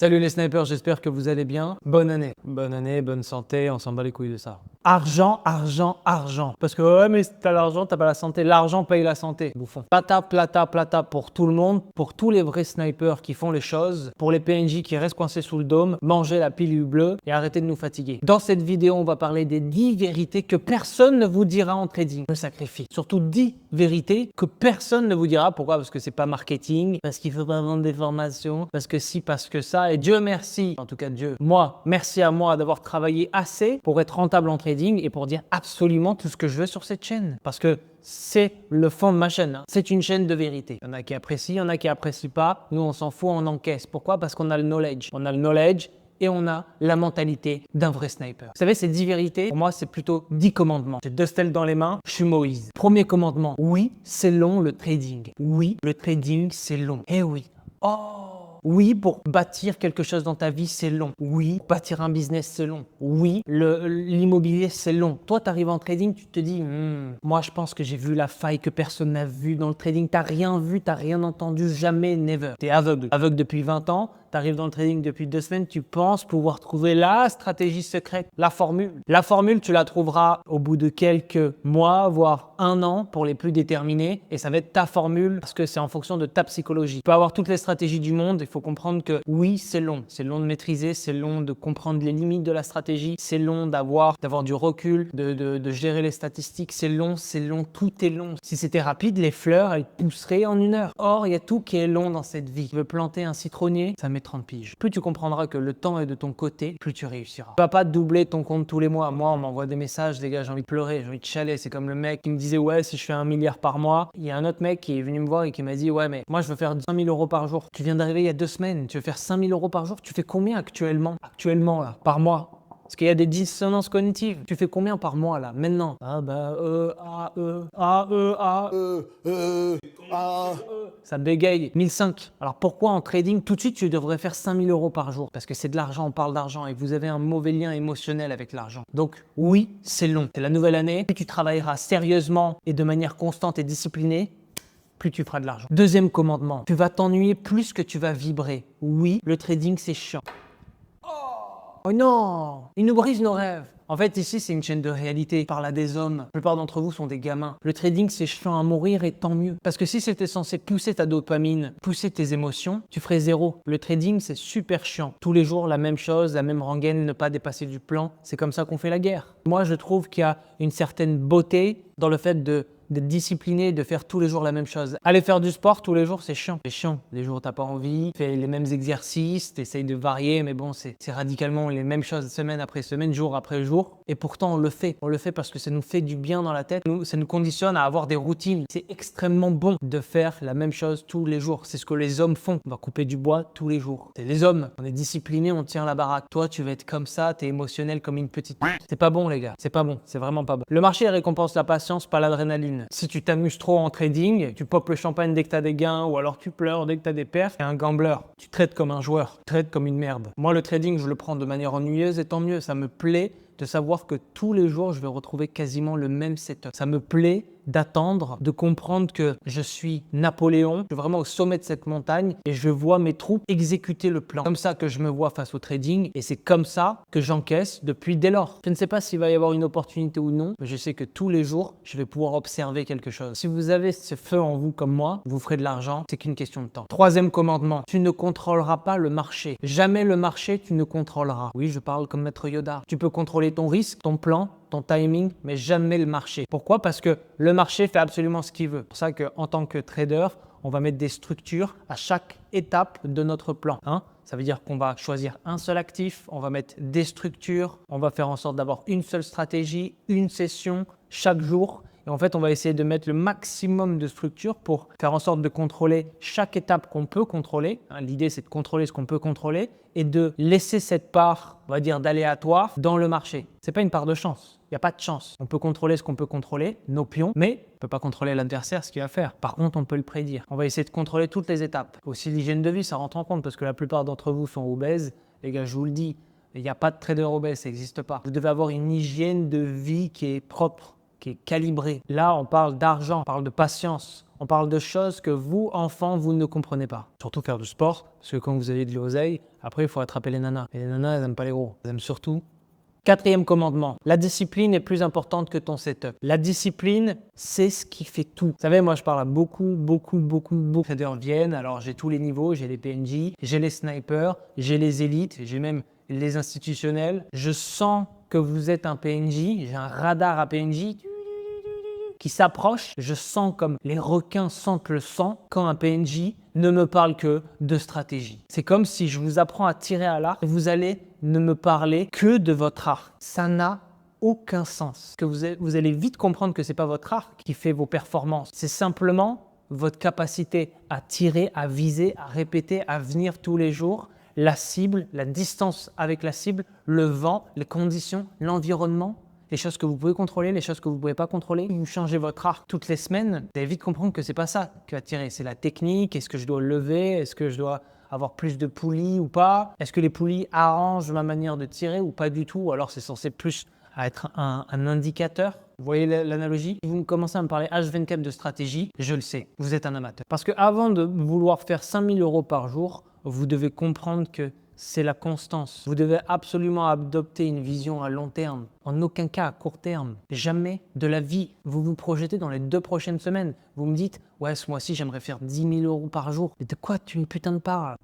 Salut les snipers, j'espère que vous allez bien. Bonne année, bonne santé, on s'en bat les couilles de ça. Argent, argent, argent. Parce que ouais, mais si t'as l'argent, t'as pas la santé. L'argent paye la santé, bouffon. Plata, plata, plata pour tout le monde, pour tous les vrais snipers qui font les choses, pour les PNJ qui restent coincés sous le dôme, mangez la pilule bleue et arrêtez de nous fatiguer. Dans cette vidéo, on va parler des 10 vérités que personne ne vous dira en trading. Je me sacrifie. Surtout 10 vérités que personne ne vous dira. Pourquoi? Parce que c'est pas marketing, parce qu'il faut pas vendre des formations, parce que si, parce que ça. Et Dieu merci, en tout cas Dieu, merci à moi d'avoir travaillé assez pour être rentable en trading et pour dire absolument tout ce que je veux sur cette chaîne. Parce que c'est le fond de ma chaîne. Hein. C'est une chaîne de vérité. Il y en a qui apprécient, il y en a qui apprécient pas. Nous, on s'en fout, on encaisse. Pourquoi? Parce qu'on a le knowledge. On a le knowledge et on a la mentalité d'un vrai sniper. Vous savez, ces 10 vérités, pour moi, c'est plutôt 10 commandements. J'ai 2 stèles dans les mains, je suis Moïse. Premier commandement, oui, c'est long le trading. Oui, le trading, c'est long. Eh oui. Oh! Oui, pour bâtir quelque chose dans ta vie, c'est long. Oui, bâtir un business, c'est long. Oui, l'immobilier, c'est long. Toi, tu arrives en trading, tu te dis, moi, je pense que j'ai vu la faille que personne n'a vue dans le trading. Tu n'as rien vu, tu n'as rien entendu, jamais, never. Tu es aveugle. Aveugle depuis 20 ans. Tu arrives dans le trading depuis 2 semaines, tu penses pouvoir trouver la stratégie secrète, la formule. La formule, tu la trouveras au bout de quelques mois, voire 1 an pour les plus déterminés. Et ça va être ta formule parce que c'est en fonction de ta psychologie. Tu peux avoir toutes les stratégies du monde. Il faut comprendre que oui, c'est long. C'est long de maîtriser, c'est long de comprendre les limites de la stratégie. C'est long d'avoir du recul, de gérer les statistiques. C'est long, tout est long. Si c'était rapide, les fleurs, elles pousseraient en 1 heure. Or, il y a tout qui est long dans cette vie. Tu veux planter un citronnier, ça met 30 piges. Plus tu comprendras que le temps est de ton côté, plus tu réussiras. Tu vas pas doubler ton compte tous les mois. Moi, on m'envoie des messages, les gars, j'ai envie de pleurer, j'ai envie de chialer. C'est comme le mec qui me disait, ouais, si je fais 1 milliard par mois. Il y a un autre mec qui est venu me voir et qui m'a dit, ouais, mais moi, je veux faire 5 000 euros par jour. Tu viens d'arriver il y a 2 semaines. Tu veux faire 5 000 euros par jour. Tu fais combien actuellement? Actuellement, là, par mois? Parce qu'il y a des dissonances cognitives. Tu fais combien par mois, là, maintenant? Ça bégaye. 1005. Alors pourquoi en trading, tout de suite, tu devrais faire 5 000 euros par jour? Parce que c'est de l'argent, on parle d'argent et vous avez un mauvais lien émotionnel avec l'argent. Donc oui, c'est long. C'est la nouvelle année. Plus tu travailleras sérieusement et de manière constante et disciplinée, plus tu feras de l'argent. Deuxième commandement, tu vas t'ennuyer plus que tu vas vibrer. Oui, le trading, c'est chiant. Oh non, il nous brise nos rêves. En fait, ici, c'est une chaîne de réalité. Je parle à des hommes. La plupart d'entre vous sont des gamins. Le trading, c'est chiant à mourir et tant mieux. Parce que si c'était censé pousser ta dopamine, pousser tes émotions, tu ferais zéro. Le trading, c'est super chiant. Tous les jours, la même chose, la même rengaine, ne pas dépasser du plan. C'est comme ça qu'on fait la guerre. Moi, je trouve qu'il y a une certaine beauté dans le fait d'être discipliné, de faire tous les jours la même chose. Aller faire du sport tous les jours, c'est chiant. C'est chiant. Les jours où t'as pas envie, fais les mêmes exercices, t'essayes de varier, mais bon, c'est radicalement les mêmes choses semaine après semaine, jour après jour. Et pourtant, on le fait. On le fait parce que ça nous fait du bien dans la tête. Ça nous conditionne à avoir des routines. C'est extrêmement bon de faire la même chose tous les jours. C'est ce que les hommes font. On va couper du bois tous les jours. C'est les hommes. On est disciplinés, on tient la baraque. Toi, tu vas être comme ça, t'es émotionnel comme une petite... C'est pas bon, les gars. C'est pas bon. C'est vraiment pas bon. Le marché récompense la patience, pas l'adrénaline. Si tu t'amuses trop en trading, tu popes le champagne dès que tu as des gains ou alors tu pleures dès que tu as des perfs, tu es un gambler. Tu traites comme un joueur, tu traites comme une merde. Moi, le trading, je le prends de manière ennuyeuse et tant mieux. Ça me plaît de savoir que tous les jours, je vais retrouver quasiment le même setup. Ça me plaît d'attendre, de comprendre que je suis Napoléon, je suis vraiment au sommet de cette montagne et je vois mes troupes exécuter le plan. Comme ça que je me vois face au trading et c'est comme ça que j'encaisse depuis dès lors. Je ne sais pas s'il va y avoir une opportunité ou non, mais je sais que tous les jours, je vais pouvoir observer quelque chose. Si vous avez ce feu en vous comme moi, vous ferez de l'argent, c'est qu'une question de temps. Troisième commandement, tu ne contrôleras pas le marché. Jamais le marché, tu ne contrôleras. Oui, je parle comme Maître Yoda. Tu peux contrôler ton risque, ton plan, ton timing, mais jamais le marché. Pourquoi? Parce que le marché fait absolument ce qu'il veut. C'est pour ça qu'en tant que trader, on va mettre des structures à chaque étape de notre plan. Ça veut dire qu'on va choisir un seul actif, on va mettre des structures, on va faire en sorte d'avoir une seule stratégie, une session chaque jour. Et en fait, on va essayer de mettre le maximum de structures pour faire en sorte de contrôler chaque étape qu'on peut contrôler. L'idée, c'est de contrôler ce qu'on peut contrôler et de laisser cette part, on va dire, d'aléatoire dans le marché. Ce n'est pas une part de chance. Il n'y a pas de chance. On peut contrôler ce qu'on peut contrôler, nos pions, mais on ne peut pas contrôler l'adversaire, ce qu'il va faire. Par contre, on peut le prédire. On va essayer de contrôler toutes les étapes. Aussi, l'hygiène de vie, ça rentre en compte parce que la plupart d'entre vous sont obèses. Les gars, je vous le dis, il n'y a pas de trader obèse, ça n'existe pas. Vous devez avoir une hygiène de vie qui est propre. qui est calibré. Là, on parle d'argent, on parle de patience, on parle de choses que vous, enfants, vous ne comprenez pas. Surtout faire du sport, parce que quand vous avez de l'oseille, après, il faut attraper les nanas. Et les nanas, elles n'aiment pas les gros. Elles aiment surtout. Quatrième commandement, la discipline est plus importante que ton setup. La discipline, c'est ce qui fait tout. Vous savez, moi je parle à beaucoup de traders viennent. Alors j'ai tous les niveaux, j'ai les PNJ, j'ai les snipers, j'ai les élites, j'ai même les institutionnels. Je sens que vous êtes un PNJ, j'ai un radar à PNJ qui s'approche. Je sens comme les requins sentent le sang quand un PNJ ne me parle que de stratégie. C'est comme si je vous apprends à tirer à l'arc et vous allez ne me parler que de votre arc. Ça n'a aucun sens. Que vous allez vite comprendre que ce n'est pas votre arc qui fait vos performances. C'est simplement votre capacité à tirer, à viser, à répéter, à venir tous les jours. La cible, la distance avec la cible, le vent, les conditions, l'environnement. Les choses que vous pouvez contrôler, les choses que vous ne pouvez pas contrôler. Vous changez votre arc toutes les semaines, vous allez vite comprendre que ce n'est pas ça qui va tirer. C'est la technique. Est-ce que je dois lever? Est-ce que je dois avoir plus de poulies ou pas? Est-ce que les poulies arrangent ma manière de tirer ou pas du tout? Alors c'est censé plus être un indicateur. Vous voyez l'analogie? Vous commencez à me parler H24 de stratégie, je le sais, vous êtes un amateur. Parce qu'avant de vouloir faire 5000 € par jour, vous devez comprendre que c'est la constance. Vous devez absolument adopter une vision à long terme, en aucun cas à court terme. Jamais de la vie. Vous vous projetez dans les 2 prochaines semaines. Vous me dites, ouais, ce mois-ci, j'aimerais faire 10 000 € par jour. Mais de quoi tu me putain de parles?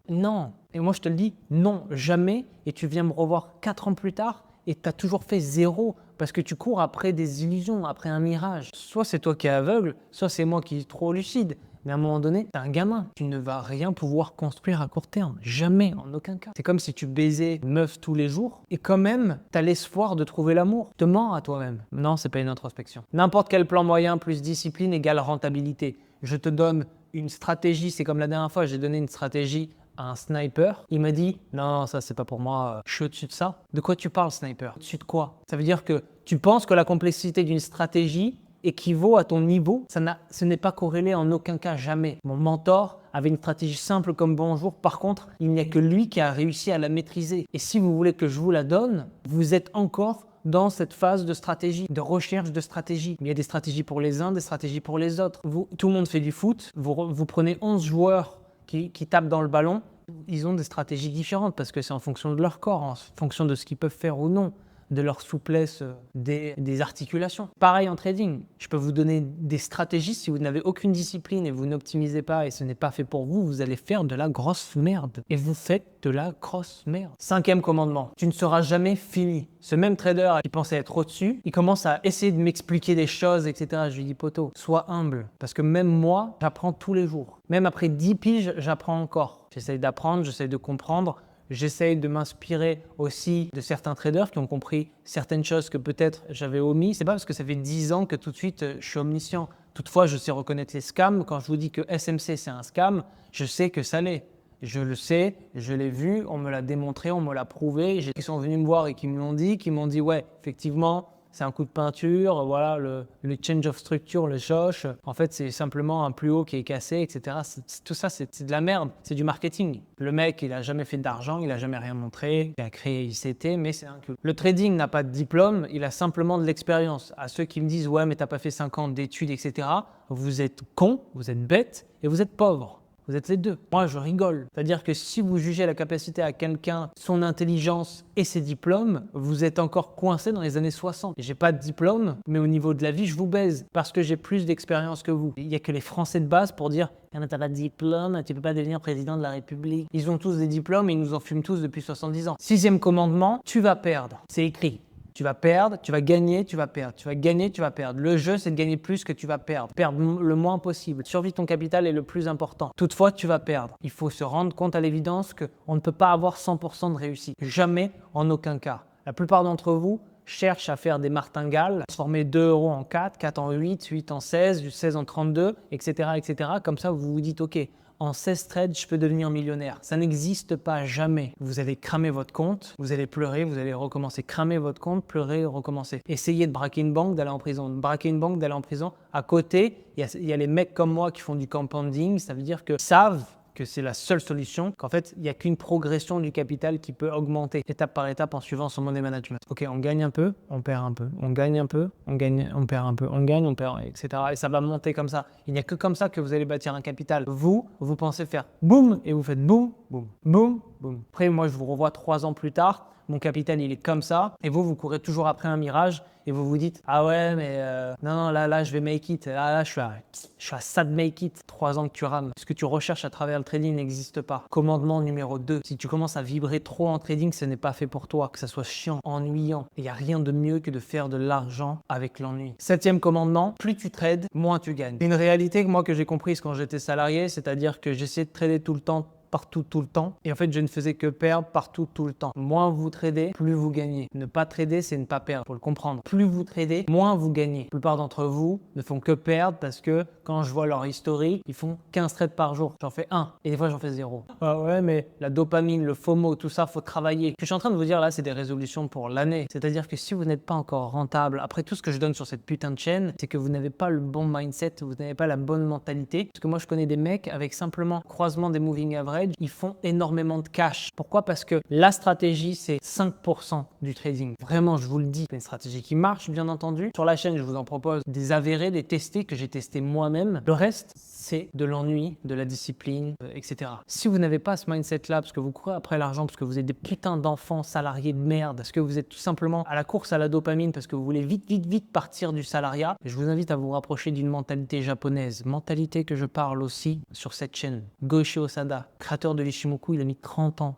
Non. Et moi, je te le dis, non, jamais. Et tu viens me revoir 4 ans plus tard et tu as toujours fait 0 parce que tu cours après des illusions, après un mirage. Soit c'est toi qui es aveugle, soit c'est moi qui suis trop lucide. Mais à un moment donné, tu es un gamin. Tu ne vas rien pouvoir construire à court terme. Jamais, en aucun cas. C'est comme si tu baisais une meuf tous les jours et quand même, tu as l'espoir de trouver l'amour. Te mens à toi-même. Non, c'est pas une introspection. N'importe quel plan moyen plus discipline égale rentabilité. Je te donne une stratégie. C'est comme la dernière fois, j'ai donné une stratégie à un sniper. Il m'a dit « Non, ça, c'est pas pour moi. Je suis au-dessus de ça. » De quoi tu parles, sniper? Au-dessus de quoi? Ça veut dire que tu penses que la complexité d'une stratégie équivaut à ton niveau, ce n'est pas corrélé en aucun cas, jamais. Mon mentor avait une stratégie simple comme bonjour, par contre, il n'y a que lui qui a réussi à la maîtriser. Et si vous voulez que je vous la donne, vous êtes encore dans cette phase de stratégie, de recherche de stratégie. Il y a des stratégies pour les uns, des stratégies pour les autres. Tout le monde fait du foot, vous prenez 11 joueurs qui tapent dans le ballon, ils ont des stratégies différentes parce que c'est en fonction de leur corps, en fonction de ce qu'ils peuvent faire ou non, de leur souplesse des articulations. Pareil en trading, je peux vous donner des stratégies. Si vous n'avez aucune discipline et vous n'optimisez pas et ce n'est pas fait pour vous, vous allez faire de la grosse merde. Et vous faites de la grosse merde. 5e commandement, tu ne seras jamais fini. Ce même trader qui pensait être au-dessus, il commence à essayer de m'expliquer des choses, etc. Je lui dis, poto, sois humble. Parce que même moi, j'apprends tous les jours. Même après 10 piges, j'apprends encore. J'essaye d'apprendre, j'essaye de comprendre. J'essaye de m'inspirer aussi de certains traders qui ont compris certaines choses que peut-être j'avais omis. C'est pas parce que ça fait 10 ans que tout de suite je suis omniscient. Toutefois, je sais reconnaître les scams. Quand je vous dis que SMC c'est un scam, je sais que ça l'est. Je le sais, je l'ai vu, on me l'a démontré, on me l'a prouvé. Ils sont venus me voir et qui m'ont dit ouais, effectivement, c'est un coup de peinture, voilà, le change of structure, le choche. En fait, c'est simplement un plus haut qui est cassé, etc. Tout ça, c'est de la merde. C'est du marketing. Le mec, il n'a jamais fait d'argent, il n'a jamais rien montré. Il a créé ICT, mais c'est un cul. Le trading n'a pas de diplôme, il a simplement de l'expérience. À ceux qui me disent, ouais, mais t'as pas fait 5 ans d'études, etc. Vous êtes con, vous êtes bête et vous êtes pauvre. Vous êtes les deux. Moi, je rigole. C'est-à-dire que si vous jugez la capacité à quelqu'un, son intelligence et ses diplômes, vous êtes encore coincé dans les années 60. J'ai pas de diplôme, mais au niveau de la vie, je vous baise parce que j'ai plus d'expérience que vous. Il n'y a que les Français de base pour dire « Ah, mais t'as pas de diplôme, tu peux pas devenir président de la République. » Ils ont tous des diplômes et ils nous en fument tous depuis 70 ans. 6e commandement, tu vas perdre. C'est écrit. Tu vas perdre, tu vas gagner, tu vas perdre. Tu vas gagner, tu vas perdre. Le jeu, c'est de gagner plus que tu vas perdre. Perdre le moins possible. Survie de ton capital est le plus important. Toutefois, tu vas perdre. Il faut se rendre compte à l'évidence qu'on ne peut pas avoir 100% de réussite. Jamais, en aucun cas. La plupart d'entre vous cherchent à faire des martingales, transformer 2 € en 4, 4 en 8, 8 en 16, 16 en 32, etc., etc. Comme ça, vous vous dites, OK, en 16 trades, je peux devenir millionnaire. Ça n'existe pas jamais. Vous allez cramer votre compte, vous allez pleurer, vous allez recommencer. Cramer votre compte, pleurer, recommencer. Essayez de braquer une banque, d'aller en prison. Braquer une banque, d'aller en prison. À côté, il y a les mecs comme moi qui font du compounding. Ça veut dire que savent que c'est la seule solution, qu'en fait, il n'y a qu'une progression du capital qui peut augmenter étape par étape en suivant son money management. Ok, on gagne un peu, on perd un peu, on gagne un peu, on gagne, on perd un peu, on gagne, on perd, etc. Et ça va monter comme ça. Il n'y a que comme ça que vous allez bâtir un capital. Vous pensez faire boum et vous faites boum, boum, boum, boum. Après, moi, je vous revois 3 ans plus tard. Mon capital, il est comme ça. Et vous courez toujours après un mirage et vous vous dites, ah ouais, mais non, là, je vais make it. Là, je suis à ça de make it. 3 ans que tu rames. Ce que tu recherches à travers le trading n'existe pas. Commandement numéro 2. Si tu commences à vibrer trop en trading, ce n'est pas fait pour toi. Que ça soit chiant, ennuyant. Il n'y a rien de mieux que de faire de l'argent avec l'ennui. 7e commandement, plus tu trades, moins tu gagnes. Une réalité que j'ai comprise quand j'étais salarié, c'est-à-dire que j'essayais de trader tout le temps, partout, tout le temps. Et en fait, je ne faisais que perdre partout, tout le temps. Moins vous tradez, plus vous gagnez. Ne pas trader, c'est ne pas perdre. Faut le comprendre. Plus vous tradez, moins vous gagnez. La plupart d'entre vous ne font que perdre parce que quand je vois leur historique, ils font 15 trades par jour. J'en fais 1 et des fois, j'en fais 0. Ah ouais, mais la dopamine, le FOMO, tout ça, faut travailler. Ce que je suis en train de vous dire là, c'est des résolutions pour l'année. C'est-à-dire que si vous n'êtes pas encore rentable, après tout ce que je donne sur cette putain de chaîne, c'est que vous n'avez pas le bon mindset, vous n'avez pas la bonne mentalité. Parce que moi, je connais des mecs avec simplement croisement des moving average, ils font énormément de cash. Pourquoi? Parce que la stratégie, c'est 5% du trading. Vraiment, je vous le dis, c'est une stratégie qui marche, bien entendu. Sur la chaîne, je vous en propose des avérés, des testés que j'ai testés moi-même. Le reste, c'est de l'ennui, de la discipline, etc. Si vous n'avez pas ce mindset-là, parce que vous courez après l'argent, parce que vous êtes des putains d'enfants salariés de merde, parce que vous êtes tout simplement à la course à la dopamine, parce que vous voulez vite partir du salariat, je vous invite à vous rapprocher d'une mentalité japonaise. Mentalité que je parle aussi sur cette chaîne. Goichi Osada, créateur de l'Ishimoku, il a mis 30 ans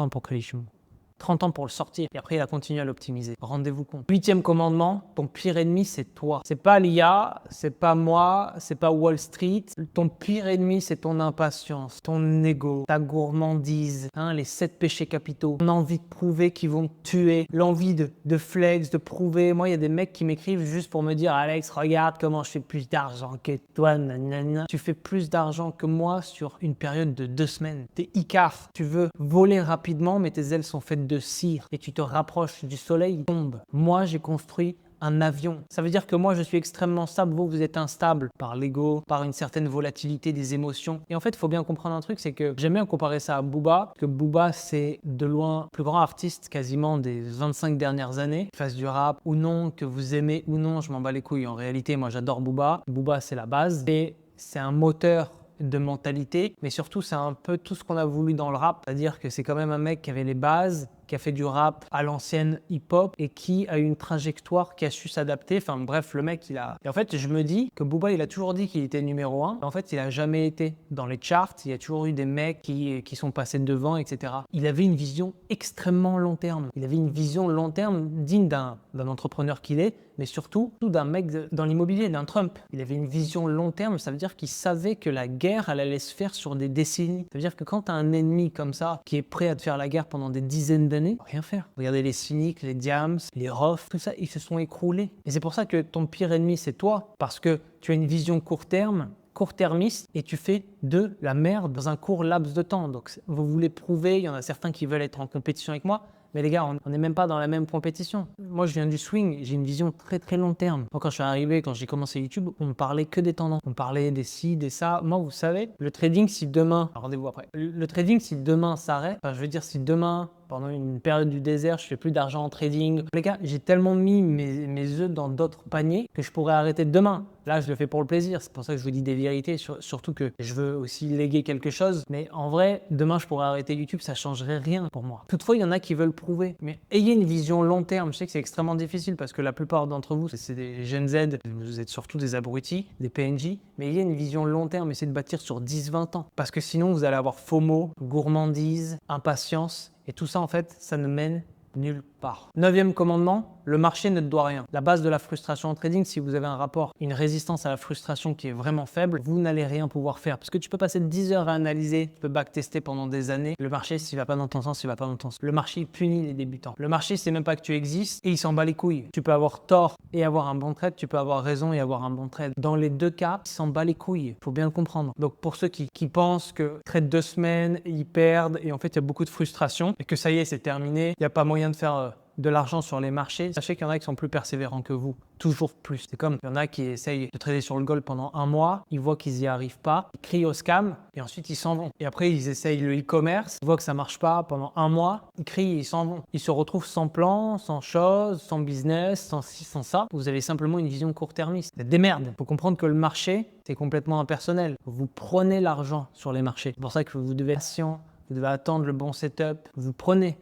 pour créer l'Ishimoku. 30 ans pour le sortir et après il a continué à l'optimiser. Rendez-vous compte. 8e commandement, ton pire ennemi c'est toi. C'est pas l'IA, c'est pas moi, c'est pas Wall Street. Ton pire ennemi c'est ton impatience, ton ego, ta gourmandise, les 7 péchés capitaux, ton envie de prouver qui vont te tuer, l'envie de flex, de prouver. Moi il y a des mecs qui m'écrivent juste pour me dire Alex regarde comment je fais plus d'argent que toi, nanana. Tu fais plus d'argent que moi sur une période de 2 semaines. T'es Icare, tu veux voler rapidement mais tes ailes sont faites de cire et tu te rapproches du soleil, il tombe. Moi, j'ai construit un avion. Ça veut dire que moi, je suis extrêmement stable. Vous êtes instable par l'ego, par une certaine volatilité des émotions. Et en fait, il faut bien comprendre un truc, c'est que j'aime bien comparer ça à Booba, que Booba, c'est de loin le plus grand artiste quasiment des 25 dernières années. Qu'il fasse du rap ou non, que vous aimez ou non, je m'en bats les couilles. En réalité, moi, j'adore Booba. Booba, c'est la base et c'est un moteur de mentalité, mais surtout c'est un peu tout ce qu'on a voulu dans le rap, c'est-à-dire que c'est quand même un mec qui avait les bases, qui a fait du rap à l'ancienne hip-hop et qui a eu une trajectoire qui a su s'adapter. Enfin bref, le mec, il a... Et en fait, je me dis que Booba, il a toujours dit qu'il était numéro 1. En fait, il a jamais été dans les charts. Il y a toujours eu des mecs qui sont passés devant, etc. Il avait une vision extrêmement long terme. Il avait une vision long terme digne d'un entrepreneur qu'il est, mais surtout d'un mec dans l'immobilier, d'un Trump. Il avait une vision long terme, ça veut dire qu'il savait que la guerre, elle allait se faire sur des décennies. Ça veut dire que quand tu as un ennemi comme ça, qui est prêt à te faire la guerre pendant des dizaines d'années, rien faire. Regardez les cyniques, les diams, les Roth, tout ça, ils se sont écroulés. Et c'est pour ça que ton pire ennemi, c'est toi, parce que tu as une vision court terme, court-termiste et tu fais de la merde dans un court laps de temps. Donc vous voulez prouver, il y en a certains qui veulent être en compétition avec moi, mais les gars, on n'est même pas dans la même compétition. Moi, je viens du swing, j'ai une vision très très long terme. Moi, quand je suis arrivé, quand j'ai commencé YouTube, on ne parlait que des tendances. On parlait des ci, des ça. Moi, vous savez, le trading, si demain, rendez-vous après, le trading, si demain s'arrête, enfin, je veux dire, si demain, pendant une période du désert, je fais plus d'argent en trading. Les gars, j'ai tellement mis mes œufs dans d'autres paniers que je pourrais arrêter demain. Là, je le fais pour le plaisir. C'est pour ça que je vous dis des vérités, surtout que je veux aussi léguer quelque chose. Mais en vrai, demain, je pourrais arrêter YouTube, ça changerait rien pour moi. Toutefois, il y en a qui veulent prouver. Mais ayez une vision long terme. Je sais que c'est extrêmement difficile parce que la plupart d'entre vous, c'est des Gen Z, vous êtes surtout des abrutis, des PNJ. Mais ayez une vision long terme, essayez de bâtir sur 10-20 ans. Parce que sinon, vous allez avoir FOMO, gourmandise, impatience. Et tout ça, en fait, ça ne mène nulle part. 9e commandement, le marché ne te doit rien. La base de la frustration en trading, si vous avez un rapport, une résistance à la frustration qui est vraiment faible, vous n'allez rien pouvoir faire. Parce que tu peux passer 10 heures à analyser, tu peux backtester pendant des années. Le marché, s'il va pas dans ton sens, il va pas dans ton sens. Le marché il punit les débutants. Le marché, c'est même pas que tu existes et il s'en bat les couilles. Tu peux avoir tort et avoir un bon trade, tu peux avoir raison et avoir un bon trade. Dans les deux cas, il s'en bat les couilles. Faut bien le comprendre. Donc pour ceux qui pensent que trade 2 semaines, ils perdent et en fait il y a beaucoup de frustration et que ça y est, c'est terminé, il n'y a pas moyen de faire de l'argent sur les marchés, sachez qu'il y en a qui sont plus persévérants que vous. Toujours plus. C'est comme il y en a qui essayent de trader sur le gold pendant un mois, ils voient qu'ils n'y arrivent pas, ils crient au scam et ensuite ils s'en vont. Et après ils essayent le e-commerce, ils voient que ça marche pas pendant un mois, ils crient et ils s'en vont. Ils se retrouvent sans plan, sans chose, sans business, sans ci, sans ça. Vous avez simplement une vision court-termiste. C'est des merdes. Il faut comprendre que le marché, c'est complètement impersonnel. Vous prenez l'argent sur les marchés. C'est pour ça que vous devez être patient. Vous devez attendre le bon setup. Vous prenez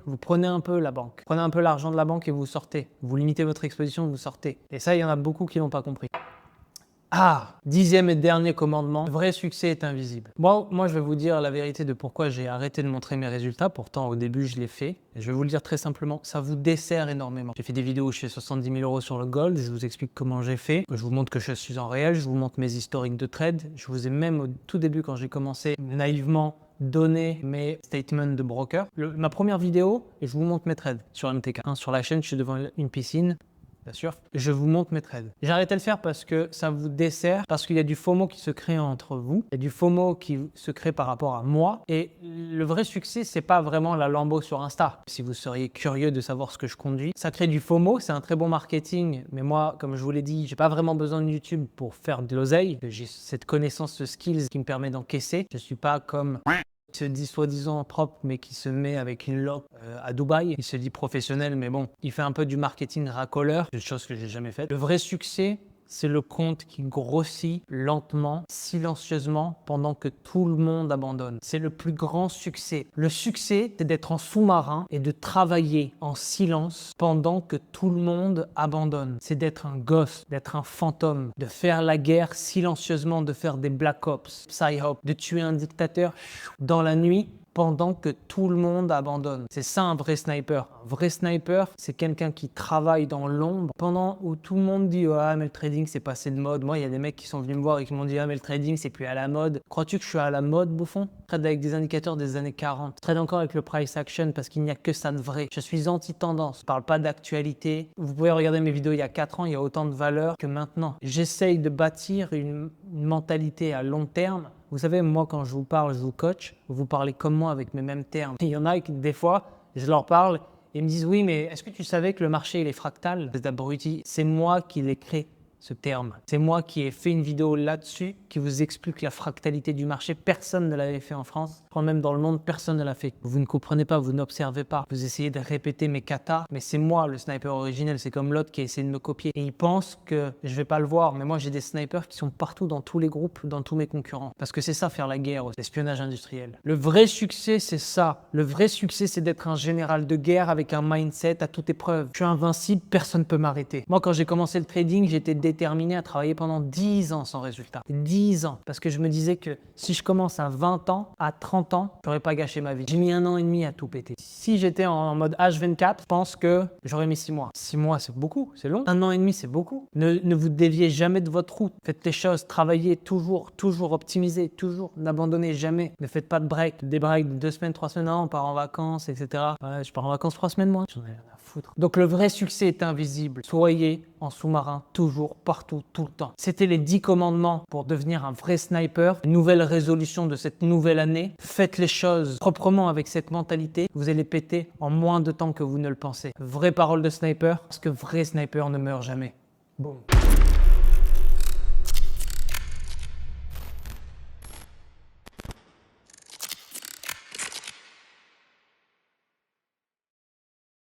un peu la banque. Prenez un peu l'argent de la banque et vous sortez. Vous limitez votre exposition, vous sortez. Et ça, il y en a beaucoup qui n'ont pas compris. Ah, 10e et dernier commandement, le vrai succès est invisible. Moi, je vais vous dire la vérité de pourquoi j'ai arrêté de montrer mes résultats. Pourtant, au début, je l'ai fait. Et je vais vous le dire très simplement, ça vous dessert énormément. J'ai fait des vidéos où je fais 70 000 € sur le gold et je vous explique comment j'ai fait. Je vous montre que je suis en réel, je vous montre mes historiques de trade. Je vous ai même, au tout début, quand j'ai commencé, naïvement donné mes statements de broker. Ma première vidéo, et je vous montre mes trades sur MTK. Sur la chaîne, je suis devant une piscine. Bien sûr, je vous montre mes trades. J'ai arrêté de le faire parce que ça vous dessert, parce qu'il y a du FOMO qui se crée entre vous, il y a du FOMO qui se crée par rapport à moi. Et le vrai succès, c'est pas vraiment la Lambo sur Insta. Si vous seriez curieux de savoir ce que je conduis, ça crée du FOMO, c'est un très bon marketing. Mais moi, comme je vous l'ai dit, j'ai pas vraiment besoin de YouTube pour faire de l'oseille. J'ai cette connaissance, ce skills qui me permet d'encaisser. Je suis pas comme qui se dit soi-disant propre mais qui se met avec une loque à Dubaï. Il se dit professionnel mais bon, il fait un peu du marketing racoleur, une chose que j'ai jamais faite. Le vrai succès, c'est le compte qui grossit lentement, silencieusement, pendant que tout le monde abandonne. C'est le plus grand succès. Le succès, c'est d'être en sous-marin et de travailler en silence pendant que tout le monde abandonne. C'est d'être un ghost, d'être un fantôme, de faire la guerre silencieusement, de faire des black ops, psy-hop, de tuer un dictateur dans la nuit pendant que tout le monde abandonne. C'est ça un vrai sniper. Un vrai sniper, c'est quelqu'un qui travaille dans l'ombre pendant où tout le monde dit « Ah mais le trading c'est passé de mode ». Moi il y a des mecs qui sont venus me voir et qui m'ont dit « Ah mais le trading c'est plus à la mode ». Crois-tu que je suis à la mode, bouffon? Je trade avec des indicateurs des années 40. Je trade encore avec le price action parce qu'il n'y a que ça de vrai. Je suis anti-tendance. Je parle pas d'actualité. Vous pouvez regarder mes vidéos il y a 4 ans, il y a autant de valeur que maintenant. J'essaye de bâtir une mentalité à long terme. Vous savez, moi, quand je vous parle, je vous coach, vous parlez comme moi avec mes mêmes termes. Il y en a qui, des fois, je leur parle et ils me disent « Oui, mais est-ce que tu savais que le marché, il est fractal ?» C'est abruti. C'est moi qui l'ai créé, ce terme. C'est moi qui ai fait une vidéo là-dessus qui vous explique la fractalité du marché. Personne ne l'avait fait en France. Je crois même dans le monde, personne ne l'a fait. Vous ne comprenez pas, vous n'observez pas. Vous essayez de répéter mes katas, mais c'est moi le sniper originel. C'est comme l'autre qui a essayé de me copier. Et il pense que je vais pas le voir, mais moi j'ai des snipers qui sont partout dans tous les groupes, dans tous mes concurrents. Parce que c'est ça faire la guerre, l'espionnage industriel. Le vrai succès, c'est ça. Le vrai succès, c'est d'être un général de guerre avec un mindset à toute épreuve. Je suis invincible, personne ne peut m'arrêter. Moi, quand j'ai commencé le trading, j'étais déterminé à travailler pendant 10 ans sans résultat. 10 ans. Parce que je me disais que si je commence à 20 ans, à 30 ans, j'aurais pas gâché ma vie. J'ai mis 1 an et demi à tout péter. Si j'étais en mode H24, je pense que j'aurais mis 6 mois. 6 mois, c'est beaucoup, c'est long. 1 an et demi, c'est beaucoup. Ne vous déviez jamais de votre route. Faites les choses, travaillez toujours optimisez, toujours. N'abandonnez jamais. Ne faites pas de break. Des breaks de 2 semaines, 3 semaines, on part en vacances, etc. Ouais, je pars en vacances 3 semaines, moi. J'en ai rien à foutre. Donc le vrai succès est invisible. Soyez en sous-marin, toujours, partout, tout le temps. C'était les 10 commandements pour devenir un vrai sniper. Nouvelle résolution de cette nouvelle année. Faites les choses proprement avec cette mentalité. Vous allez péter en moins de temps que vous ne le pensez. Vraie parole de sniper, parce que vrai sniper ne meurt jamais. Boum.